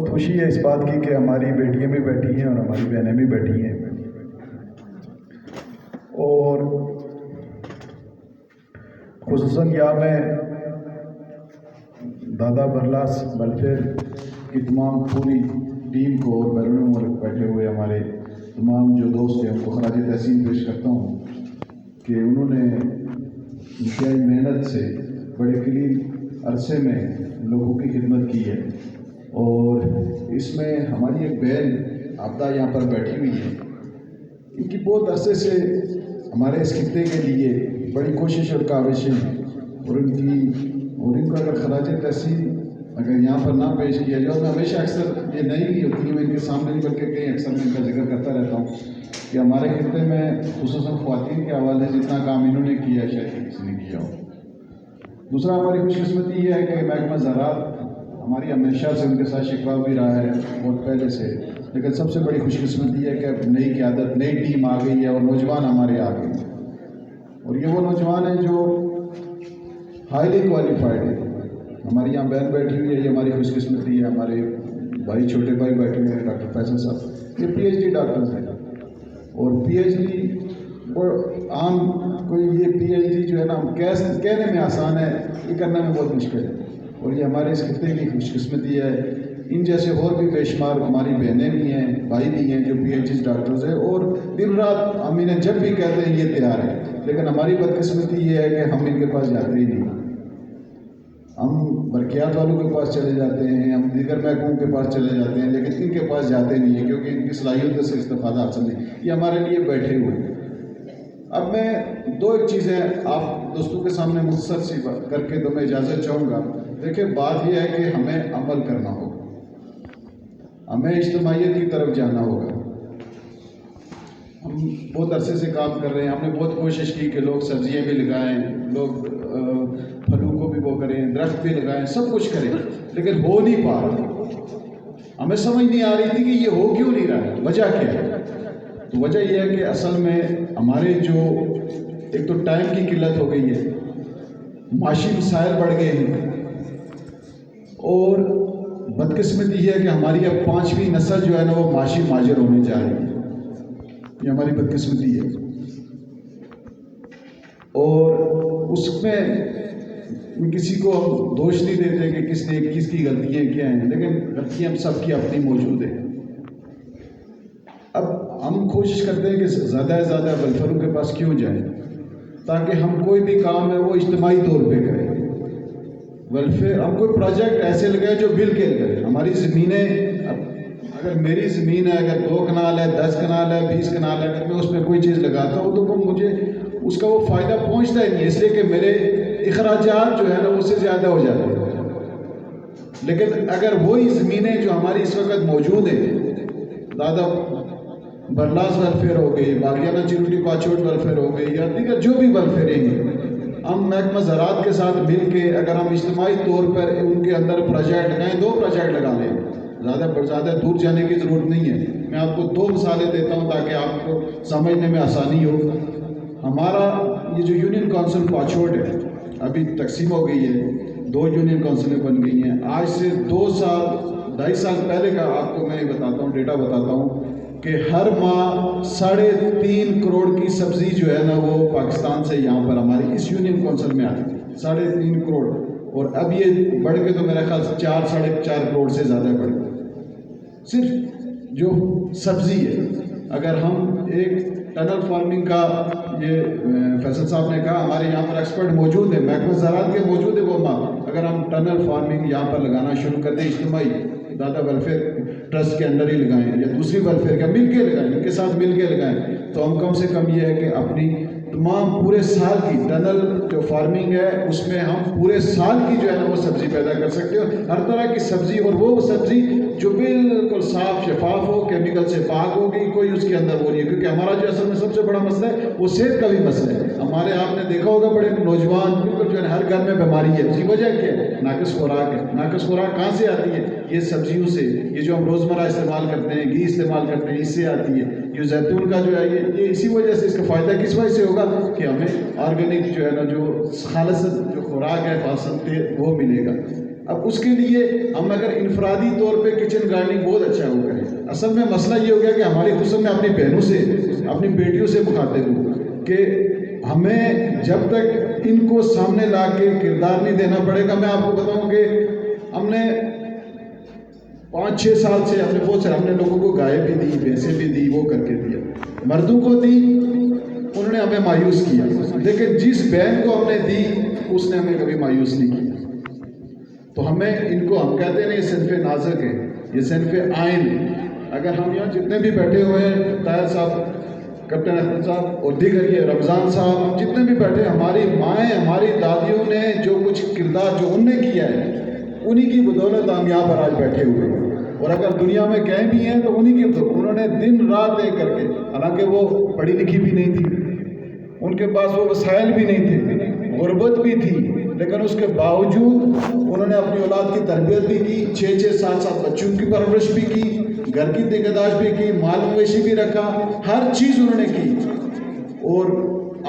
بہت خوشی ہے اس بات کی کہ ہماری بیٹیاں بھی بیٹھی ہیں اور ہماری بہنیں بھی بیٹھی ہیں، اور خصوصاً یہاں میں دادا برلاس ویلفیئر کی تمام پوری ٹیم کو اور بیرون ملک بیٹھے ہوئے ہمارے تمام جو دوست ہیں ان کو خراج تحسین پیش کرتا ہوں کہ انہوں نے انتہائی محنت سے بڑے قلیل عرصے میں لوگوں کی خدمت کی ہے، اور اس میں ہماری ایک بہن عابدہ یہاں پر بیٹھی ہوئی ہے، ان کی بہت عرصے سے ہمارے اس خطے کے لیے بڑی کوشش اور کاوشیں ہیں، اور ان کو اگر خراج تحسین اگر یہاں پر نہ پیش کیا جائے، میں ہمیشہ اکثر یہ نہیں ہوتی ہے، میں ان کے سامنے نہیں بلکہ کہیں اکثر میں ان کا ذکر کرتا رہتا ہوں کہ ہمارے خطے میں خصوصاً خواتین کے حوالے سے جتنا کام انہوں نے کیا ہے شاید کسی نے کیا ہو۔ دوسرا ہماری خوش قسمتی یہ ہے کہ محکمہ زراعت ہماری ہمیشہ سے ان کے ساتھ شکوہ بھی رہا ہے بہت پہلے سے، لیکن سب سے بڑی خوش قسمتی ہے کہ اب نئی قیادت نئی ٹیم آ گئی ہے اور نوجوان ہمارے آ گئے ہیں، اور یہ وہ نوجوان ہیں جو ہائیلی کوالیفائڈ ہیں۔ ہماری یہاں بہن بیٹھی ہوئی ہے، یہ ہماری خوش قسمتی ہے، ہمارے بھائی چھوٹے بھائی بیٹھے ہوئے ہیں ڈاکٹر فیصل صاحب، یہ پی ایچ ڈی ڈاکٹرز ہیں، اور پی ایچ ڈی عام کوئی یہ پی ایچ ڈی جو ہے نا کہنے میں آسان ہے، یہ کرنے میں بہت مشکل ہے، اور یہ ہمارے اس خطے کی خوش قسمتی ہے۔ ان جیسے اور بھی بے شمار ہماری بہنیں بھی ہیں، بھائی بھی ہیں جو پی ایچ ڈی ڈاکٹرز ہیں، اور دن رات ہم انہیں جب بھی کہتے ہیں یہ تیار ہے، لیکن ہماری بدقسمتی یہ ہے کہ ہم ان کے پاس جاتے ہی نہیں، ہم برقیات والوں کے پاس چلے جاتے ہیں، ہم دیگر محکموں کے پاس چلے جاتے ہیں، لیکن ان کے پاس جاتے نہیں ہیں کیونکہ ان کی صلاحیتوں سے استفادہ حاصل نہیں، یہ ہمارے لیے بیٹھے ہوئے ہیں۔ اب میں ایک چیزیں آپ دوستوں کے سامنے مختصر سی کر کے تو میں اجازت چاہوں گا۔ دیکھیں، بات یہ ہے کہ ہمیں عمل کرنا ہوگا، ہمیں اجتماعیت کی طرف جانا ہوگا۔ ہم بہت عرصے سے کام کر رہے ہیں، ہم نے بہت کوشش کی کہ لوگ سبزیاں بھی لگائیں، لوگ پھلوں کو بھی وہ کریں، درخت بھی لگائیں، سب کچھ کریں، لیکن ہو نہیں پا رہا۔ ہمیں سمجھ نہیں آ رہی تھی کہ یہ ہو کیوں نہیں رہا ہے، وجہ کیا ہے؟ تو وجہ یہ ہے کہ اصل میں ہمارے جو ایک تو ٹائم کی قلت ہو گئی ہے، معاشی مسائل بڑھ گئے ہیں، اور بدقسمتی یہ ہے کہ ہماری اب 5ویں نسل جو ہے نا وہ معاشی ماجر ہونے جا رہی ہے، یہ ہماری بدقسمتی ہے، اور اس میں کسی کو ہم دوش نہیں دیتے کہ کس کی غلطیاں کیا ہیں، لیکن غلطیاں سب کی اپنی موجود ہیں۔ اب ہم کوشش کرتے ہیں کہ زیادہ سے زیادہ ویلفیئروں کے پاس کیوں جائیں، تاکہ ہم کوئی بھی کام ہے وہ اجتماعی طور پہ کریں۔ ویلفیئر ہم کوئی پروجیکٹ ایسے لگائیں جو مل کے لگائیں۔ ہماری زمینیں، اگر میری زمین ہے، اگر 2 کنال ہے، 10 کنال ہے، 20 کنال ہے، اگر میں اس میں کوئی چیز لگاتا ہوں تو وہ مجھے اس کا وہ فائدہ پہنچتا ہی نہیں، اس لیے کہ میرے اخراجات جو ہے نا اس سے زیادہ ہو جاتے ہیں۔ لیکن اگر وہی زمینیں جو ہماری اس وقت موجود ہیں، دادا برلاس ویلفیئر ہو گئی، باغیانہ چیروٹی پاچوٹ ویلفیئر ہو گئی، یا دیگر جو بھی ویلفیئر ہیں، ہم محکمہ زراعت کے ساتھ مل کے اگر ہم اجتماعی طور پر ان کے اندر پروجیکٹ لگائیں، 2 پروجیکٹ لگا لیں، زیادہ دور جانے کی ضرورت نہیں ہے۔ میں آپ کو 2 مثالیں دیتا ہوں تاکہ آپ کو سمجھنے میں آسانی ہو۔ ہمارا یہ جو یونین کونسل پاچوٹ ہے ابھی تقسیم ہو گئی ہے، 2 یونین کونسلیں بن گئی ہیں۔ آج سے 2.5 سال پہلے کا آپ کو میں بتاتا ہوں، ڈیٹا بتاتا ہوں کہ ہر ماہ 3.5 کروڑ کی سبزی جو ہے نا وہ پاکستان سے یہاں پر ہماری اس یونین کونسل میں آتی ہے، 3.5 کروڑ، اور اب یہ بڑھ کے تو میرا خیال 4-4.5 کروڑ سے زیادہ بڑھ گئی صرف جو سبزی ہے۔ اگر ہم ایک ٹنل فارمنگ کا، یہ فیصل صاحب نے کہا ہمارے یہاں پر ایکسپرٹ موجود ہیں، محکمہ زراعت کے موجود ہے، وہ اگر ہم ٹنل فارمنگ یہاں پر لگانا شروع کر دیں، اجتماعی دادا ویلفیئر ٹرسٹ کے اندر ہی لگائیں یا دوسری ویلفیئر کا مل کے لگائیں، ان کے ساتھ مل کے لگائیں، تو ہم کم سے کم یہ ہے کہ اپنی تمام پورے سال کی ٹنل جو فارمنگ ہے اس میں ہم پورے سال کی جو ہے نا وہ سبزی پیدا کر سکتے ہو، ہر طرح کی سبزی، اور وہ سبزی جو بالکل صاف شفاف ہو، کیمیکل سے پاک ہوگی، کوئی اس کے اندر وہ نہیں ہے، کیونکہ ہمارا جو اصل میں سب سے بڑا مسئلہ ہے وہ صحت کا بھی مسئلہ ہے۔ ہمارے آپ نے دیکھا ہوگا بڑے نوجوان بالکل جو ہے ہر گھر میں بیماری ہے، اس کی وجہ کیا ہے؟ ناقص خوراک ہے۔ ناقص خوراک کہاں سے آتی ہے؟ یہ سبزیوں سے، یہ جو ہم روزمرہ استعمال کرتے ہیں، گھی استعمال کرتے ہیں، اس سے آتی ہے۔ یہ زیتون کا جو ہے یہ اسی وجہ سے، اس کا فائدہ کس وجہ سے ہوگا کہ ہمیں آرگینک جو ہے نا جو خالص جو خوراک ہے، خالص وہ ملے گا۔ اب اس کے لیے ہم اگر انفرادی طور پہ کچن گارڈننگ بہت اچھا وہ کریں. اصل میں مسئلہ یہ ہو گیا کہ ہماری خصوصاً میں اپنی بہنوں سے اپنی بیٹیوں سے مخاطب ہوں کہ ہمیں جب تک ان کو سامنے لا کے کردار نہیں دینا پڑے گا. میں آپ کو بتاؤں کہ ہم نے 5-6 سال سے ہم نے بہت سارے ہم نے لوگوں کو گائے بھی دی, بھینسیں بھی دی, وہ کر کے دیا. مردوں کو دی, انہوں نے ہمیں مایوس کیا, لیکن جس بہن کو ہم نے دی اس نے ہمیں کبھی مایوس نہیں کیا. تو ہمیں ان کو ہم کہتے ہیں یہ صنف نازک ہے, یہ صنف آئین. اگر ہم یہاں جتنے بھی بیٹھے ہوئے ہیں, طاہر صاحب, کیپٹن احمد صاحب اور دیگر یہ رمضان صاحب, جتنے بھی بیٹھے, ہماری مائیں ہماری دادیوں نے جو کچھ کردار جو انہوں نے کیا ہے انہی کی بدولت ہم یہاں پر آج بیٹھے ہوئے ہیں. اور اگر دنیا میں کہیں بھی ہیں تو انہی کی بدولت. انہوں نے دن رات ایک کر کے, حالانکہ وہ پڑھی لکھی بھی نہیں تھی, ان کے پاس وہ وسائل بھی نہیں تھے, غربت بھی تھی, لیکن اس کے باوجود انہوں نے اپنی اولاد کی تربیت بھی کی, 6-6 7 بچوں کی پرورش بھی کی, گھر کی نگہداشت بھی کی, مال مویشی بھی رکھا, ہر چیز انہوں نے کی. اور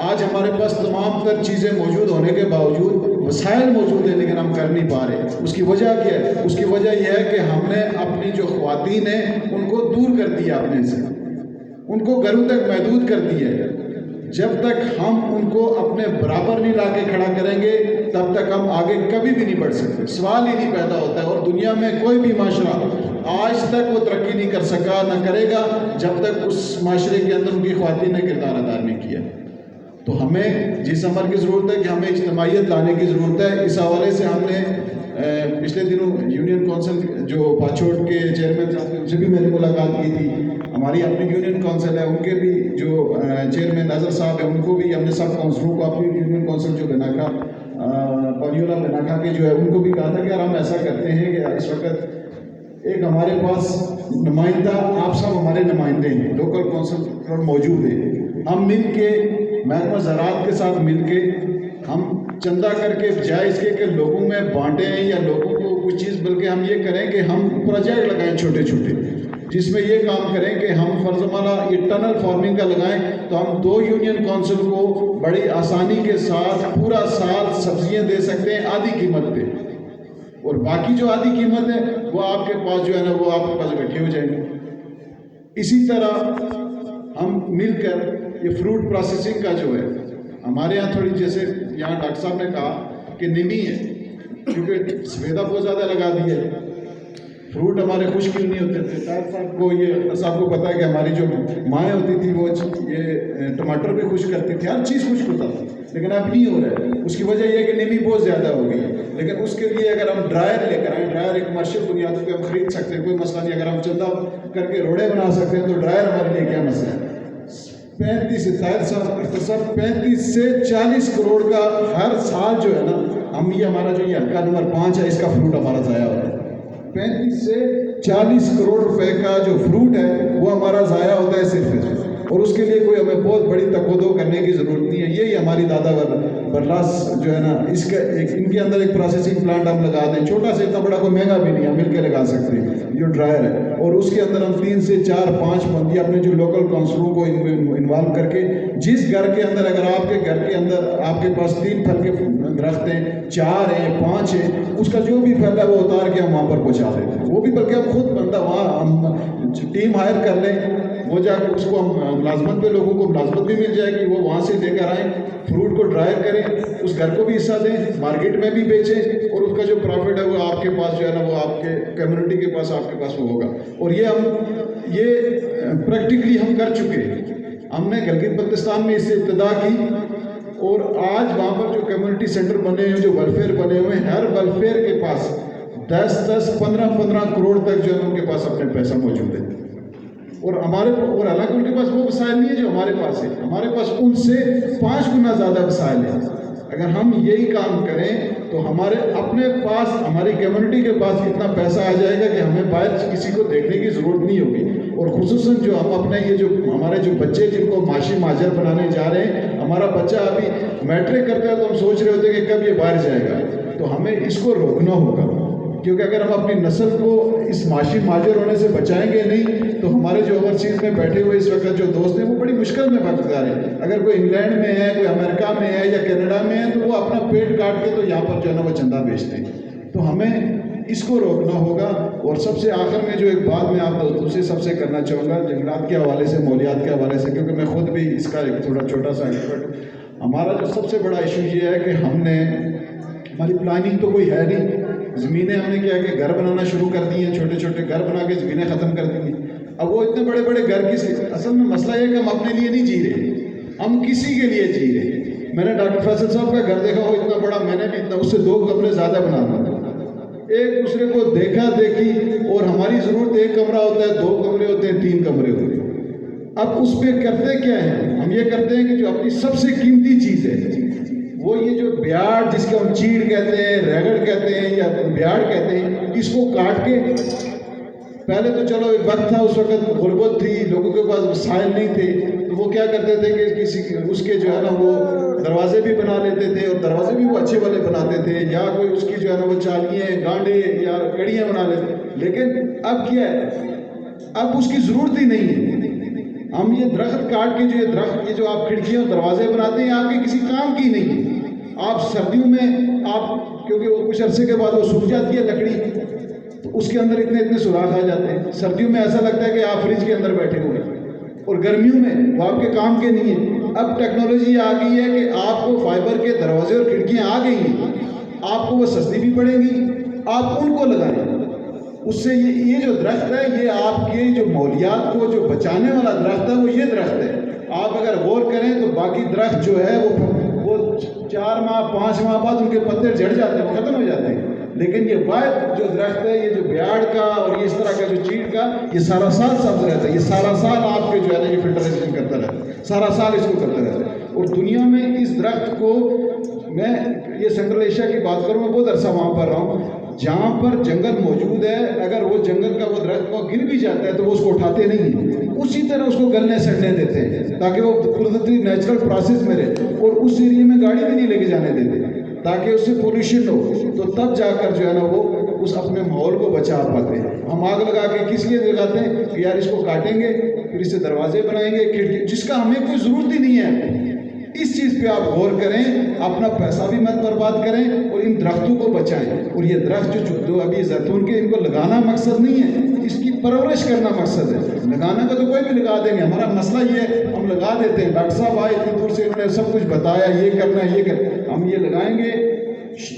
آج ہمارے پاس تمام تر چیزیں موجود ہونے کے باوجود وسائل موجود ہیں لیکن ہم کر نہیں پا رہے. اس کی وجہ کیا ہے؟ اس کی وجہ یہ ہے کہ ہم نے اپنی جو خواتین ہیں ان کو دور کر دیا اپنے سے, ان کو گھروں تک محدود کر دیا ہے. جب تک ہم ان کو اپنے برابر نہیں لا کے کھڑا کریں گے تب تک ہم آگے کبھی بھی نہیں بڑھ سکتے. سوال ہی نہیں پیدا ہوتا ہے. اور دنیا میں کوئی بھی معاشرہ آج تک وہ ترقی نہیں کر سکا, نہ کرے گا جب تک اس معاشرے کے اندر ان کی خواتین نے کردار ادا نہیں کیا. تو ہمیں جس عمل کی ضرورت ہے کہ ہمیں اجتماعیت لانے کی ضرورت ہے. اس حوالے سے ہم نے پچھلے دنوں یونین کونسل جو پاچوٹ کے چیئرمین صاحب ان سے بھی میں نے ملاقات کی تھی. ہماری اپنی یونین کونسل ہے, ان کے بھی جو چیئرمین ناظر صاحب ہیں ان کو بھی ہم نے سب کونسلوں کو اپنی یونین کونسل جو بناکھا پانیولا بناکھا کے جو ہے ان کو بھی کہا تھا کہ ہم ایسا کرتے ہیں کہ اس وقت ایک ہمارے پاس نمائندہ, آپ سب ہمارے نمائندے ہیں, لوکل کونسل موجود ہیں, ہم مل کے محکمہ زراعت کے ساتھ مل کے ہم چندہ کر کے بجائے اس کے کہ لوگوں میں بانٹیں یا لوگوں کو کچھ چیز, بلکہ ہم یہ کریں کہ ہم پروجیکٹ لگائیں چھوٹے چھوٹے, جس میں یہ کام کریں کہ ہم فرض مانا یہ ٹنل فارمنگ کا لگائیں تو ہم 2 یونین کونسل کو بڑی آسانی کے ساتھ پورا سال سبزیاں دے سکتے ہیں آدھی قیمت پہ, اور باقی جو آدھی قیمت ہے وہ آپ کے پاس جو ہے نا وہ آپ کے پاس بیٹھے ہو جائیں گے. اسی طرح ہم مل کر یہ فروٹ پروسیسنگ کا جو ہے ہمارے یہاں تھوڑی, جیسے یہاں ڈاکٹر صاحب نے کہا کہ نمی ہے, کیونکہ سفیدہ بہت زیادہ لگا دی ہے, فروٹ ہمارے خشکل نہیں ہوتے تھے. طاہر صاحب کو یہ صاحب کو پتا ہے کہ ہماری جو مائیں ہوتی تھی وہ یہ ٹماٹر بھی خشک کرتی تھی, ہر چیز خشک ہوتا تھا, لیکن اب نہیں ہو رہا ہے. اس کی وجہ یہ ہے کہ نمی بہت زیادہ ہو گئی ہے. لیکن اس کے لیے اگر ہم ڈرائر لے کر آئیں, ڈرائر ایک کمرشل بنیادوں پہ ہم خرید سکتے ہیں, کوئی مسئلہ نہیں. اگر ہم چندہ کر کے روڑے بنا سکتے ہیں تو ڈرائر ہمارے لیے کیا مسئلہ ہے. 35 سے 40 کروڑ کا ہر سال جو ہے نا, ہم یہ ہمارا جو یہ حلقہ نمبر 5 ہے اس کا فروٹ ہمارا ضائع ہوتا ہے. 35 سے 40 کروڑ روپے کا جو فروٹ ہے وہ ہمارا ضائع ہوتا ہے صرف, اور اس کے لیے کوئی ہمیں بہت بڑی تقودو کرنے کی ضرورت نہیں ہے. یہی ہماری دادا برلاس جو ہے نا, اس کا ان کے اندر ایک پروسیسنگ پلانٹ ہم لگا دیں, چھوٹا سے, اتنا بڑا کوئی مہنگا بھی نہیں, ہم مل کے لگا سکتے ہیں جو ڈرائر ہے, اور اس کے اندر ہم 3 سے 4-5 بندی اپنے جو لوکل کونسلوں کو انوالو کر کے, جس گھر کے اندر اگر آپ کے گھر کے اندر آپ کے پاس 3 پھل کے درخت ہیں, 4 ہیں, 5 ہیں, اس کا جو بھی پھل ہے وہ اتار کے ہم وہاں پر پہنچا دیتے ہیں. وہ بھی بلکہ ہم خود بندہ وہاں ہم ٹیم ہائر کر لیں, وہ جا کے اس کو ہم ملازمت پہ, لوگوں کو ملازمت بھی مل جائے گی, وہ وہاں سے لے کر آئیں, فروٹ کو ڈرائر کریں, اس گھر کو بھی حصہ دیں, مارکیٹ میں بھی بیچیں, اور اس کا جو پروفٹ ہے وہ آپ کے پاس جو ہے نا وہ آپ کے کمیونٹی کے پاس آپ کے پاس وہ ہوگا. اور یہ پریکٹیکلی ہم کر چکے. ہم نے گلگت بلتستان میں اس سے ابتدا کی, اور آج وہاں پر جو کمیونٹی سینٹر بنے ہیں, جو ویلفیئر بنے ہوئے ہیں, ہر ویلفیئر کے پاس 10-10, 15-15 کروڑ تک جو ہے ان کے پاس اپنے پیسہ موجود ہے. اور حالانکہ ان کے پاس وہ وسائل نہیں ہے جو ہمارے پاس ہے, ہمارے پاس ان سے 5 گنا زیادہ وسائل ہیں. اگر ہم یہی کام کریں تو ہمارے اپنے پاس, ہماری کمیونٹی کے پاس اتنا پیسہ آ جائے گا کہ ہمیں باہر کسی کو دیکھنے کی ضرورت نہیں ہوگی. اور خصوصاً جو ہم اپنے یہ جو ہمارے جو بچے جن کو معاشی مہاجر بنانے جا رہے ہیں, ہمارا بچہ ابھی میٹرک کرتا ہے تو ہم سوچ رہے ہوتے ہیں کہ کب یہ باہر جائے گا. تو ہمیں اس کو روکنا ہوگا, کیونکہ اگر ہم اپنی نسل کو اس معاشی مہاجر ہونے سے بچائیں گے نہیں تو ہمارے جو اوورسیز میں بیٹھے ہوئے اس وقت جو دوست ہیں وہ بڑی مشکل میں وقت گزارے ہیں. اگر کوئی انگلینڈ میں ہے, کوئی امریکہ میں ہے یا کینیڈا میں ہے, تو وہ اپنا پیٹ کاٹ کے تو یہاں پر جو ہے نا وہ چندہ بیچتے ہیں. تو اب ہمیں اس کو روکنا ہوگا. اور سب سے آخر میں جو ایک بات میں آپ دوسرے سب سے کرنا چاہوں گا جنگلات کے حوالے سے، ماحولیات کے حوالے سے، کیونکہ میں خود بھی اس کا ایک تھوڑا چھوٹا سا ایکسپرٹ ہوں. ہمارا جو سب سے بڑا ایشو یہ ہے کہ ہماری پلاننگ تو کوئی ہے نہیں. زمینیں ہم نے کیا کہ گھر بنانا شروع کر دی ہیں، چھوٹے چھوٹے گھر بنا کے زمینیں ختم کر دی ہیں. اب وہ اتنے بڑے بڑے گھر اصل میں مسئلہ یہ ہے کہ ہم اپنے لیے نہیں جی رہے، ہم کسی کے لیے جی رہے. میں نے ڈاکٹر فیصل صاحب کا گھر دیکھا، وہ اتنا بڑا، میں نے بھی اتنا، اس سے 2 کمرے زیادہ بنانا تھا. ایک دوسرے کو دیکھا دیکھی، اور ہماری ضرورت 1 کمرہ ہوتا ہے، 2 کمرے ہوتے ہیں، 3 کمرے ہوتے ہیں. اب اس پہ کرتے کیا ہیں؟ ہم یہ کرتے ہیں کہ جو اپنی سب سے قیمتی چیز ہے وہ یہ جو بیاڑ، جس کو ہم چیڑ کہتے ہیں، ریگڑ کہتے ہیں یا بیاڑ کہتے ہیں، اس کو کاٹ کے، پہلے تو چلو ایک وقت تھا، اس وقت غربت تھی، لوگوں کے پاس وسائل نہیں تھے، تو وہ کیا کرتے تھے کہ اس کے جو ہے نا وہ دروازے بھی بنا لیتے تھے، اور دروازے بھی وہ اچھے والے بناتے تھے، یا کوئی اس کی جو ہے نا وہ چالیاں، گانڈے یا کڑیاں بنا لیتے. لیکن اب کیا ہے؟ اب اس کی ضرورت ہی نہیں ہے. ہم یہ درخت کاٹ کے یہ جو آپ کھڑکیاں اور دروازے بناتے ہیں، آپ کے کسی کام کی نہیں ہے. آپ سردیوں میں کیونکہ وہ کچھ عرصے کے بعد وہ سوکھ جاتی ہے لکڑی، تو اس کے اندر اتنے سوراخ آ جاتے ہیں. سردیوں میں ایسا لگتا ہے کہ آپ فریج کے اندر بیٹھے ہوئے ہیں، اور گرمیوں میں وہ آپ کے کام کے نہیں ہیں. اب ٹیکنالوجی آ گئی ہے کہ آپ کو فائبر کے دروازے اور کھڑکیاں آ گئی ہیں، آپ کو وہ سستی بھی پڑیں گی، آپ ان کو لگائیں. اس سے یہ جو درخت ہے، یہ آپ کے جو ماحولیات کو جو بچانے والا درخت ہے، وہ یہ درخت ہے. آپ اگر غور کریں تو باقی درخت جو ہے وہ 4 ماہ 5 ماہ بعد ان کے پتے جھڑ جاتے ہیں، ختم ہو جاتے ہیں. لیکن یہ واحد جو درخت ہے، یہ جو بیاڑ کا اور یہ اس طرح کا جو چیڑ کا، یہ سارا سال سبز رہتا ہے. یہ سارا سال آپ کے جو ہے نا یہ فلٹریشن کرتا رہتا ہے، سارا سال اس کو کرتا رہتا ہے. اور دنیا میں اس درخت کو، میں یہ سینٹرل ایشیا کی بات کروں، میں بہت عرصہ وہاں پر رہا ہوں، جہاں پر جنگل موجود ہے، اگر وہ جنگل کا وہ درخت کو گر بھی جاتا ہے تو وہ اس کو اٹھاتے نہیں ہیں، اسی طرح اس کو گلنے سڑنے دیتے ہیں تاکہ وہ قدرتی نیچرل پروسیس میں رہے. اور اس ایریے میں گاڑی بھی نہیں لے کے جانے دیتے تاکہ اس سے پولوشن ہو، تو تب جا کر جو ہے نا وہ اس اپنے ماحول کو بچا پاتے ہیں. ہم آگ لگا کے کس لیے لگاتے ہیں کہ یار اس کو کاٹیں گے، پھر اس سے دروازے بنائیں گے، کھڑکی، جس کا ہمیں کوئی ضرورت ہی نہیں ہے. اس چیز پہ آپ غور کریں، اپنا پیسہ بھی مت برباد کریں، اور ان درختوں کو بچائیں. اور یہ درخت جو ابھی زیتون کے، ان کو لگانا مقصد نہیں ہے، اس کی پرورش کرنا مقصد ہے. لگانا کا تو کوئی بھی لگا دیں گے، ہمارا مسئلہ یہ ہے ہم لگا دیتے ہیں. ڈاکٹر صاحب آئے اتنی دور سے، انہوں نے سب کچھ بتایا، یہ کرنا ہے، یہ کرنا، ہم یہ لگائیں گے،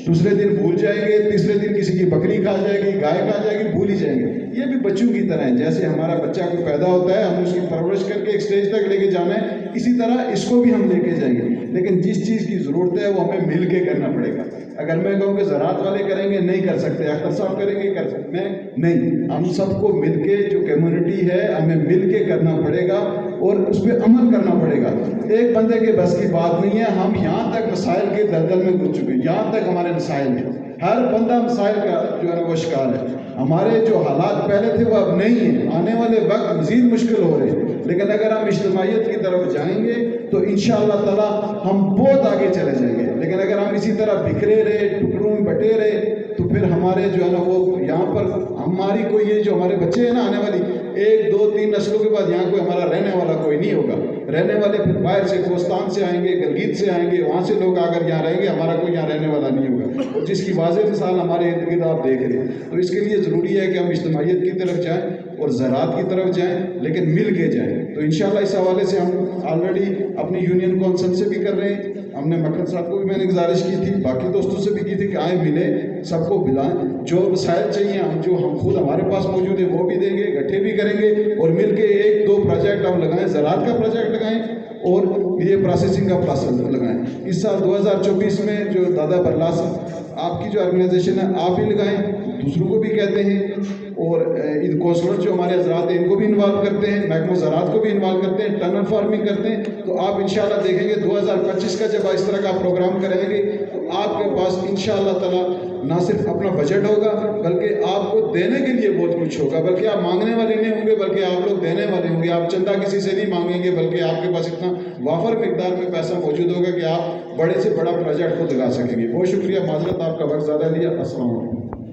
دوسرے دن بھول جائیں گے، تیسرے دن کسی کی بکری کھا جائے گی، گائے کھا جائے گی، بھول ہی جائیں گے. یہ بھی بچوں کی طرح ہے، جیسے ہمارا بچہ کوئی پیدا ہوتا ہے، ہم اس کی پرورش کر کے ایک سٹیج تک لے کے جانا ہے، اسی طرح اس کو بھی ہم لے کے جائیں گے. لیکن جس چیز کی ضرورت ہے وہ ہمیں مل کے کرنا پڑے گا. اگر میں کہوں کہ زراعت والے کریں گے، نہیں کر سکتے، اختر صاحب کریں گے، کر سکتے ہیں، نہیں. ہم سب کو مل کے، جو کمیونٹی ہے، ہمیں مل کے کرنا پڑے گا اور اس پہ عمل کرنا پڑے گا. ایک بندے کے بس کی بات نہیں ہے. ہم یہاں تک مسائل کے دلدل میں گھس چکے ہیں، یہاں تک ہمارے مسائل ہیں، ہر بندہ مسائل کا جو ہے وہ شکار ہے. ہمارے جو حالات پہلے تھے وہ اب نہیں ہیں، آنے والے وقت مزید مشکل ہو رہے ہیں. لیکن اگر ہم اجتماعیت کی طرف جائیں گے تو انشاءاللہ تعالی ہم بہت آگے چلے جائیں گے. لیکن اگر ہم اسی طرح بکھرے رہے، ٹکڑوں میں بٹے رہے، تو پھر ہمارے جو ہے نا وہ یہاں پر ہماری کوئی، یہ جو ہمارے بچے ہیں نا، آنے والی 1 2 3 نسلوں کے بعد یہاں کوئی ہمارا رہنے والا کوئی نہیں ہوگا. رہنے والے پھر باہر سے، کوستان سے آئیں گے، گلگیت سے آئیں گے، وہاں سے لوگ اگر یہاں رہیں گے، ہمارا کوئی یہاں رہنے والا نہیں ہوگا. اور جس کی واضح مثال ہمارے ارد گرد آپ دیکھ رہے ہیں. تو اس کے لیے ضروری ہے کہ ہم اجتماعیت کی طرف جائیں اور زراعت کی طرف جائیں، لیکن مل کے جائیں. تو انشاءاللہ اس حوالے سے ہم آلریڈی اپنی یونین کونسل سے بھی کر رہے ہیں. ہم نے مکھن صاحب کو بھی میں نے گزارش کی تھی، باقی دوستوں سے بھی کی تھی کہ آئیں ملیں، سب کو بلائیں، جو وسائل چاہیے ہم خود ہمارے پاس موجود ہیں وہ بھی دیں گے، اکٹھے بھی کریں گے، اور مل کے 1 2 پروجیکٹ ہم لگائیں. زراعت کا پروجیکٹ لگائیں اور یہ پروسیسنگ کا پروسیس لگائیں. اس سال 2024 میں جو دادا برلاس آپ کی جو آرگنائزیشن ہے، آپ بھی لگائیں، دوسروں کو بھی کہتے ہیں. اور ان کونسلر جو ہمارے حضرات ہیں ان کو بھی انوالو کرتے ہیں، محکمہ زراعت کو بھی انوالو کرتے ہیں، ٹنل فارمنگ کرتے ہیں. تو آپ انشاءاللہ دیکھیں گے 2025 کا جب اس طرح کا پروگرام کریں گے تو آپ کے پاس انشاءاللہ تعالی نہ صرف اپنا بجٹ ہوگا بلکہ آپ کو دینے کے لیے بہت کچھ ہوگا. بلکہ آپ مانگنے والے نہیں ہوں گے بلکہ آپ لوگ دینے والے ہوں گے. آپ چندہ کسی سے نہیں مانگیں گے بلکہ آپ کے پاس اتنا وافر مقدار میں پیسہ موجود ہوگا کہ آپ بڑے سے بڑا پروجیکٹ کو لگا سکیں گے. بہت شکریہ، معذرت آپ کا وقت زیادہ لیا. السلام علیکم.